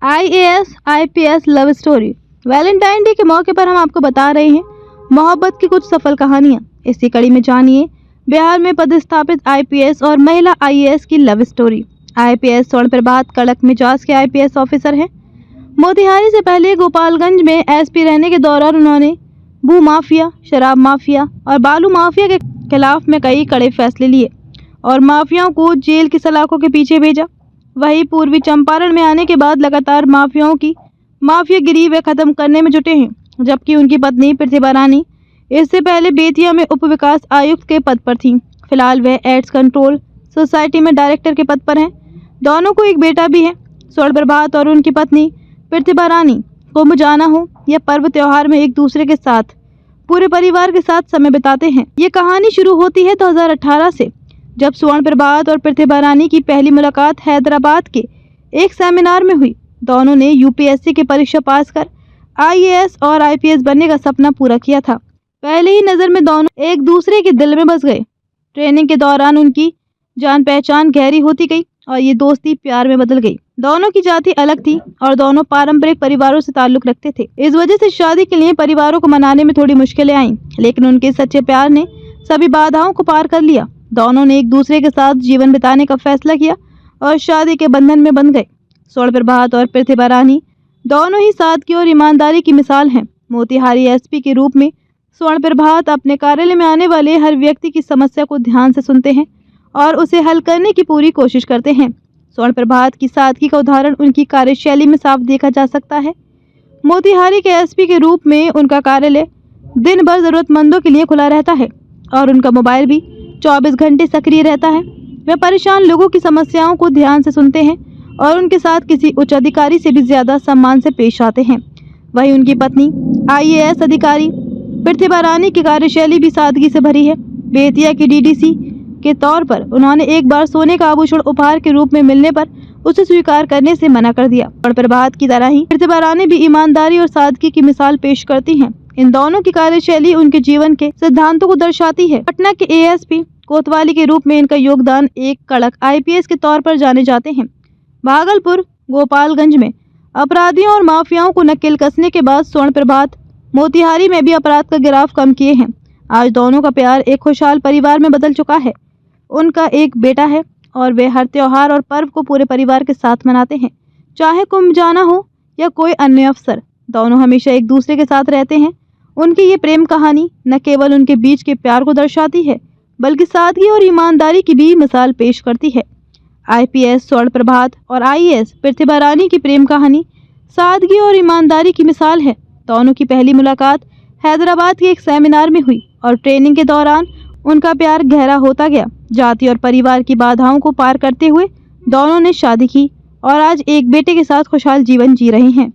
IAS IPS love story. Valentine day के मौके पर हम आपको बता रहे हैं मोहब्बत की कुछ सफल कहानियां। इसी कड़ी में जानिए बिहार में पदस्थापित IPS और महिला IAS की लव स्टोरी। IPS स्वर्ण प्रभात कड़क मिजाज के IPS ऑफिसर हैं। मोतिहारी से पहले गोपालगंज में SP रहने के दौरान उन्होंने भू माफिया, शराब माफिया और बालू माफिया के खिलाफ में कई कड़े फैसले लिए और माफियाओं को जेल की सलाखों के पीछे भेजा। वहीं पूर्वी चंपारण में आने के बाद लगातार माफियाओं की माफियागिरी वे खत्म करने में जुटे हैं, जबकि उनकी पत्नी प्रतिभा रानी इससे पहले बेतिया में उप विकास आयुक्त के पद पर थीं। फिलहाल वह एड्स कंट्रोल सोसाइटी में डायरेक्टर के पद पर हैं। दोनों को एक बेटा भी है। स्वर्ण प्रभात और उनकी पत्नी प्रतिभा रानी कुंभ जाना हो या पर्व त्योहार में एक दूसरे के साथ पूरे परिवार के साथ समय बिताते हैं। ये कहानी शुरू होती है 2018 से, जब स्वर्ण प्रभात और प्रतिभा रानी की पहली मुलाकात हैदराबाद के एक सेमिनार में हुई। दोनों ने UPSC की परीक्षा पास कर IAS और IPS बनने का सपना पूरा किया था। पहले ही नज़र में दोनों एक दूसरे के दिल में बस गए। ट्रेनिंग के दौरान उनकी जान पहचान गहरी होती गई और ये दोस्ती प्यार में बदल गई। दोनों की जाति अलग थी और दोनों पारंपरिक परिवारों से ताल्लुक रखते थे। इस वजह से शादी के लिए परिवारों को मनाने में थोड़ी मुश्किलें आईं, लेकिन उनके सच्चे प्यार ने सभी बाधाओं को पार कर लिया। दोनों ने एक दूसरे के साथ जीवन बिताने का फैसला किया और शादी के बंधन में बंध गए। स्वर्ण प्रभात और प्रतिभा रानी दोनों ही सादगी और ईमानदारी की मिसाल हैं। मोतिहारी SP के रूप में स्वर्ण प्रभात अपने कार्यालय में आने वाले हर व्यक्ति की समस्या को ध्यान से सुनते हैं और उसे हल करने की पूरी कोशिश करते हैं। स्वर्ण प्रभात की सादगी का उदाहरण उनकी कार्यशैली में साफ देखा जा सकता है। मोतिहारी के SP के रूप में उनका कार्यालय दिन भर जरूरतमंदों के लिए खुला रहता है और उनका मोबाइल भी 24 घंटे सक्रिय रहता है। वे परेशान लोगों की समस्याओं को ध्यान से सुनते हैं और उनके साथ किसी उच्च अधिकारी से भी ज्यादा सम्मान से पेश आते हैं। वहीं उनकी पत्नी IAS अधिकारी प्रतिभा रानी की कार्यशैली भी सादगी से भरी है। बेतिया की DDC के तौर पर उन्होंने एक बार सोने का आभूषण उपहार के रूप में मिलने पर उसे स्वीकार करने से मना कर दिया। और प्रभात की तरह ही प्रतिभा रानी भी ईमानदारी और सादगी की मिसाल पेश करती हैं। इन दोनों की कार्यशैली उनके जीवन के सिद्धांतों को दर्शाती है। पटना के ASP कोतवाली के रूप में इनका योगदान एक कड़क IPS के तौर पर जाने जाते हैं। भागलपुर गोपालगंज में अपराधियों और माफियाओं को नकेल कसने के बाद स्वर्ण प्रभात मोतिहारी में भी अपराध का गिराफ कम किए हैं। आज दोनों का प्यार एक खुशहाल परिवार में बदल चुका है। उनका एक बेटा है और वे हर त्योहार और पर्व को पूरे परिवार के साथ मनाते हैं, चाहे कुंभ जाना हो या कोई अन्य अवसर। दोनों हमेशा एक दूसरे के साथ रहते हैं। उनकी ये प्रेम कहानी न केवल उनके बीच के प्यार को दर्शाती है, बल्कि सादगी और ईमानदारी की भी मिसाल पेश करती है। IPS स्वर्ण प्रभात और IAS प्रतिभा रानी की प्रेम कहानी सादगी और ईमानदारी की मिसाल है। दोनों की पहली मुलाकात हैदराबाद के एक सेमिनार में हुई और ट्रेनिंग के दौरान उनका प्यार गहरा होता गया। जाति और परिवार की बाधाओं को पार करते हुए दोनों ने शादी की और आज एक बेटे के साथ खुशहाल जीवन जी रहे हैं।